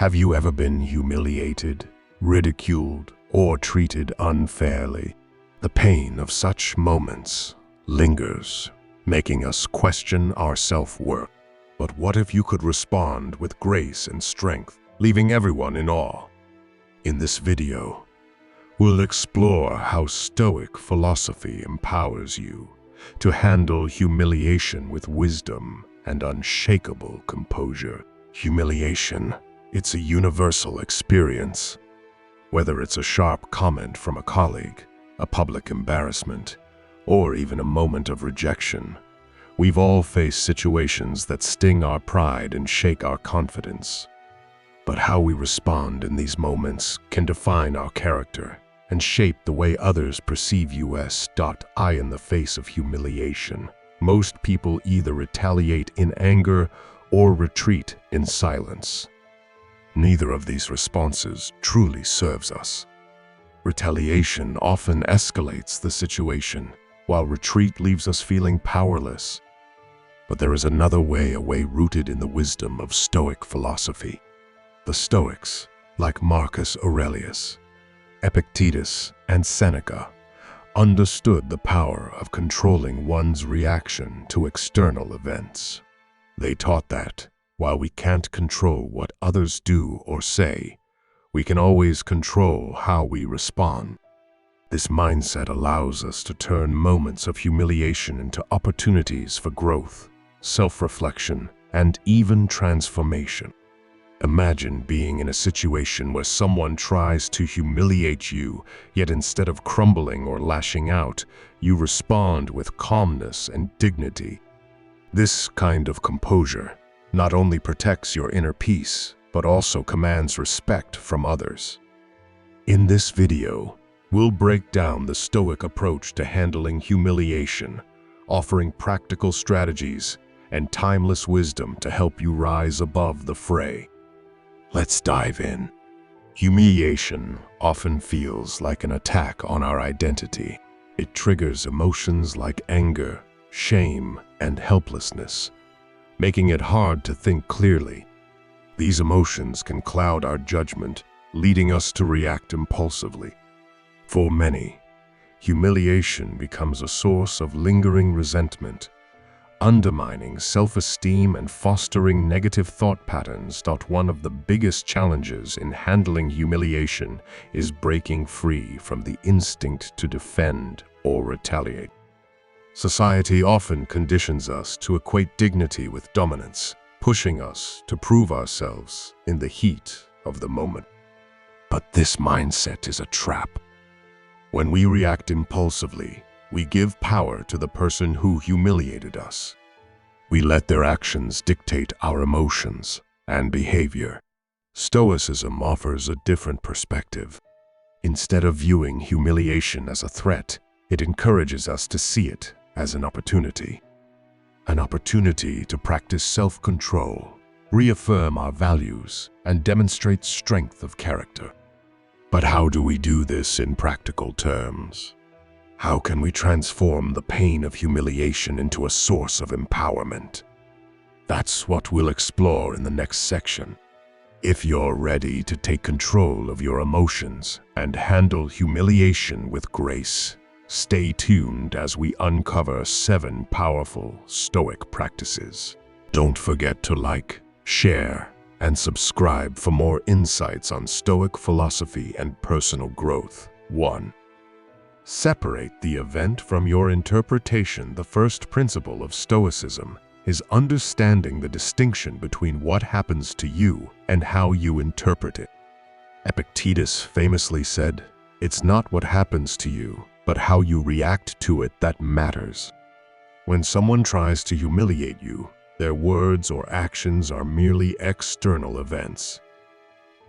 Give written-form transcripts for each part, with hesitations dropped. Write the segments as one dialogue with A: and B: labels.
A: Have you ever been humiliated, ridiculed, or treated unfairly? The pain of such moments lingers, making us question our self-worth. But what if you could respond with grace and strength, leaving everyone in awe? In this video, we'll explore how Stoic philosophy empowers you to handle humiliation with wisdom and unshakable composure. Humiliation, it's a universal experience. Whether it's a sharp comment from a colleague, a public embarrassment, or even a moment of rejection, we've all faced situations that sting our pride and shake our confidence. But how we respond in these moments can define our character and shape the way others perceive us. In the face of humiliation, most people either retaliate in anger or retreat in silence. Neither of these responses truly serves us. Retaliation often escalates the situation, while retreat leaves us feeling powerless. But there is another way, a way rooted in the wisdom of Stoic philosophy. The Stoics, like Marcus Aurelius, Epictetus, and Seneca, understood the power of controlling one's reaction to external events. They taught that, while we can't control what others do or say, we can always control how we respond. This mindset allows us to turn moments of humiliation into opportunities for growth, self-reflection, and even transformation. Imagine being in a situation where someone tries to humiliate you, yet instead of crumbling or lashing out, you respond with calmness and dignity. This kind of composure not only protects your inner peace, but also commands respect from others. In this video, we'll break down the Stoic approach to handling humiliation, offering practical strategies and timeless wisdom to help you rise above the fray. Let's dive in. Humiliation often feels like an attack on our identity. It triggers emotions like anger, shame, and helplessness, making it hard to think clearly. These emotions can cloud our judgment, leading us to react impulsively. For many, humiliation becomes a source of lingering resentment, undermining self-esteem and fostering negative thought patterns. One of the biggest challenges in handling humiliation is breaking free from the instinct to defend or retaliate. Society often conditions us to equate dignity with dominance, pushing us to prove ourselves in the heat of the moment. But this mindset is a trap. When we react impulsively, we give power to the person who humiliated us. We let their actions dictate our emotions and behavior. Stoicism offers a different perspective. Instead of viewing humiliation as a threat, it encourages us to see it as an opportunity to practice self-control, reaffirm our values, and demonstrate strength of character. But how do we do this in practical terms? How can we transform the pain of humiliation into a source of empowerment? That's what we'll explore in the next section. If you're ready to take control of your emotions and handle humiliation with grace, stay tuned as we uncover 7 powerful Stoic practices. Don't forget to like, share, and subscribe for more insights on Stoic philosophy and personal growth. 1. Separate the event from your interpretation. The first principle of Stoicism is understanding the distinction between what happens to you and how you interpret it. Epictetus famously said, "It's not what happens to you, but how you react to it that matters." When someone tries to humiliate you, their words or actions are merely external events.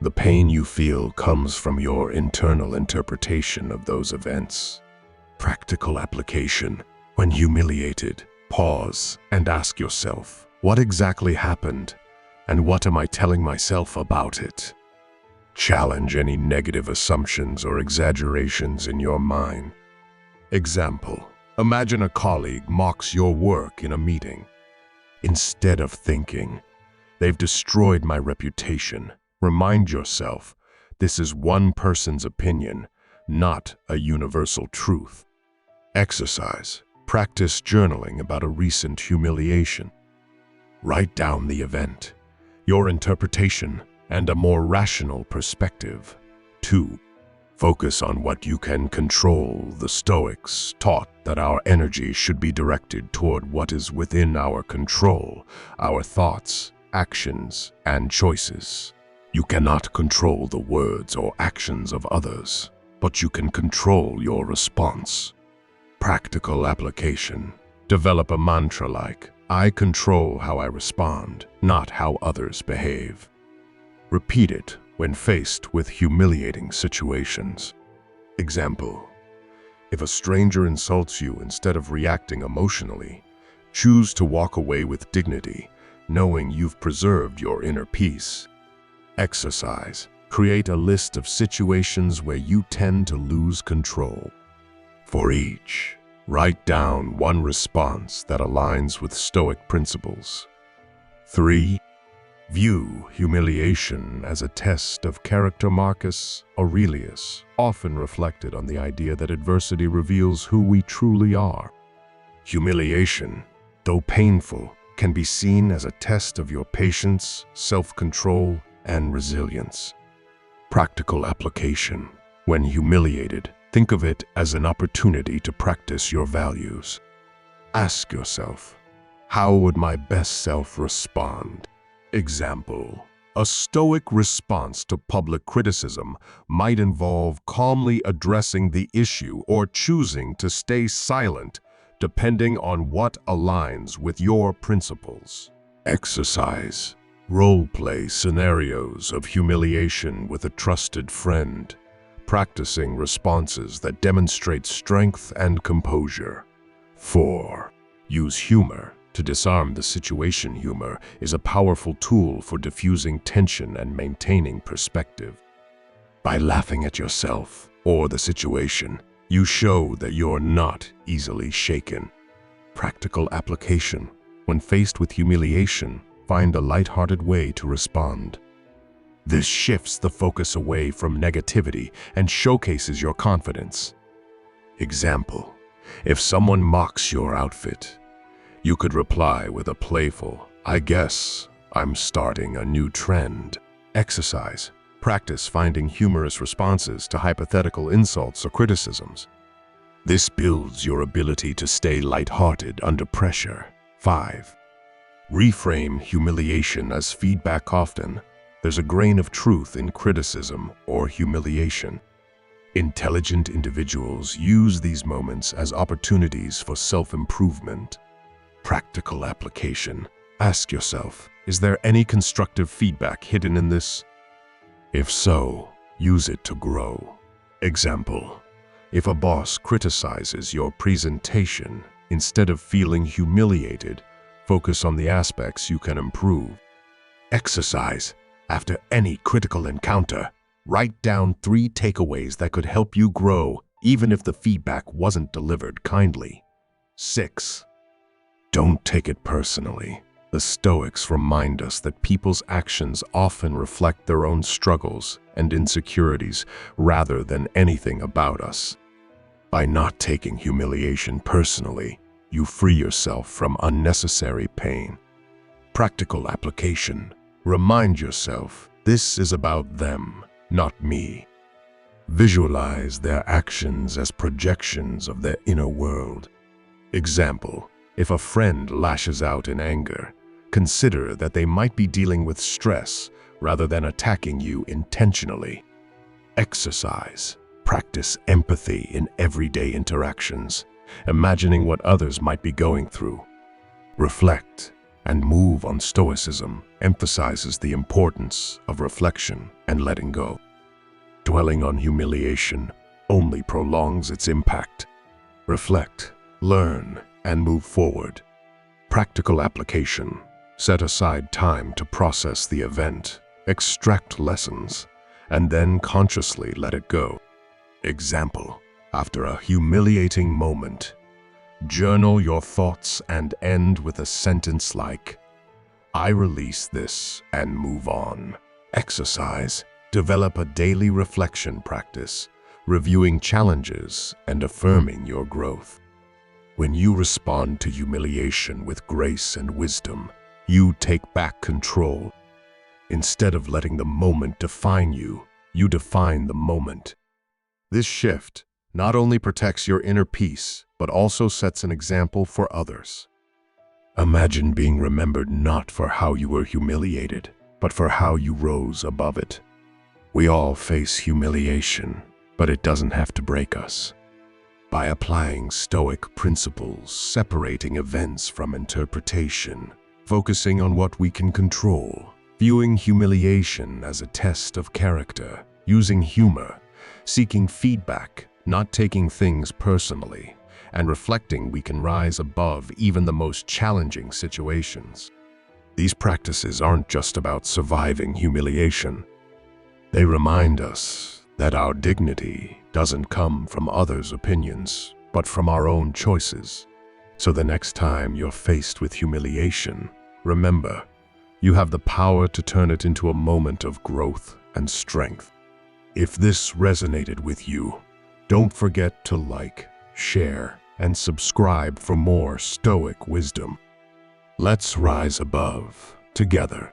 A: The pain you feel comes from your internal interpretation of those events. Practical application. When humiliated, pause and ask yourself, what exactly happened, and what am I telling myself about it? Challenge any negative assumptions or exaggerations in your mind. Example, imagine a colleague mocks your work in a meeting. Instead of thinking, "They've destroyed my reputation," Remind yourself, this is one person's opinion, not a universal truth. Exercise. Practice journaling about a recent humiliation. Write down the event, your interpretation, and a more rational perspective. 2. Focus on what you can control. The Stoics taught that our energy should be directed toward what is within our control, our thoughts, actions, and choices. You cannot control the words or actions of others, but you can control your response. Practical application. Develop a mantra like, I control how I respond, not how others behave. Repeat it when faced with humiliating situations. Example: if a stranger insults you, instead of reacting emotionally, choose to walk away with dignity, knowing you've preserved your inner peace. Exercise. Create a list of situations where you tend to lose control. For each, write down one response that aligns with Stoic principles. 3. View humiliation as a test of character. Marcus Aurelius often reflected on the idea that adversity reveals who we truly are. Humiliation, though painful, can be seen as a test of your patience, self-control, and resilience. Practical application. When humiliated, think of it as an opportunity to practice your values. Ask yourself, how would my best self respond? Example: a Stoic response to public criticism might involve calmly addressing the issue or choosing to stay silent, depending on what aligns with your principles. Exercise. Role-play scenarios of humiliation with a trusted friend, practicing responses that demonstrate strength and composure. 4. Use humor to disarm the situation. Humor is a powerful tool for diffusing tension and maintaining perspective. By laughing at yourself or the situation, you show that you're not easily shaken. Practical application. When faced with humiliation, find a lighthearted way to respond. This shifts the focus away from negativity and showcases your confidence. Example: if someone mocks your outfit, you could reply with a playful, I guess I'm starting a new trend. Exercise. Practice finding humorous responses to hypothetical insults or criticisms. This builds your ability to stay lighthearted under pressure. 5. Reframe humiliation as feedback. Often, there's a grain of truth in criticism or humiliation. Intelligent individuals use these moments as opportunities for self-improvement. Practical application. Ask yourself, is there any constructive feedback hidden in this? If so, use it to grow. Example: if a boss criticizes your presentation, instead of feeling humiliated, focus on the aspects you can improve. Exercise. After any critical encounter, write down 3 takeaways that could help you grow, even if the feedback wasn't delivered kindly. 6. Don't take it personally. The Stoics remind us that people's actions often reflect their own struggles and insecurities rather than anything about us. By not taking humiliation personally, you free yourself from unnecessary pain. Practical application. Remind yourself, this is about them, not me. Visualize their actions as projections of their inner world. Example: if a friend lashes out in anger, consider that they might be dealing with stress rather than attacking you intentionally. Exercise. Practice empathy in everyday interactions, imagining what others might be going through. Reflect and move on. Stoicism emphasizes the importance of reflection and letting go. Dwelling on humiliation only prolongs its impact. Reflect, learn, and move forward. Practical application. Set aside time to process the event, extract lessons, and then consciously let it go. Example: after a humiliating moment, journal your thoughts and end with a sentence like, I release this and move on. Exercise. Develop a daily reflection practice, reviewing challenges and affirming your growth. When you respond to humiliation with grace and wisdom, you take back control. Instead of letting the moment define you, you define the moment. This shift not only protects your inner peace, but also sets an example for others. Imagine being remembered not for how you were humiliated, but for how you rose above it. We all face humiliation, but it doesn't have to break us. By applying Stoic principles, separating events from interpretation, focusing on what we can control, viewing humiliation as a test of character, using humor, seeking feedback, not taking things personally, and reflecting, we can rise above even the most challenging situations. These practices aren't just about surviving humiliation. They remind us that our dignity doesn't come from others' opinions, but from our own choices. So the next time you're faced with humiliation, remember, you have the power to turn it into a moment of growth and strength. If this resonated with you, don't forget to like, share, and subscribe for more Stoic wisdom. Let's rise above together.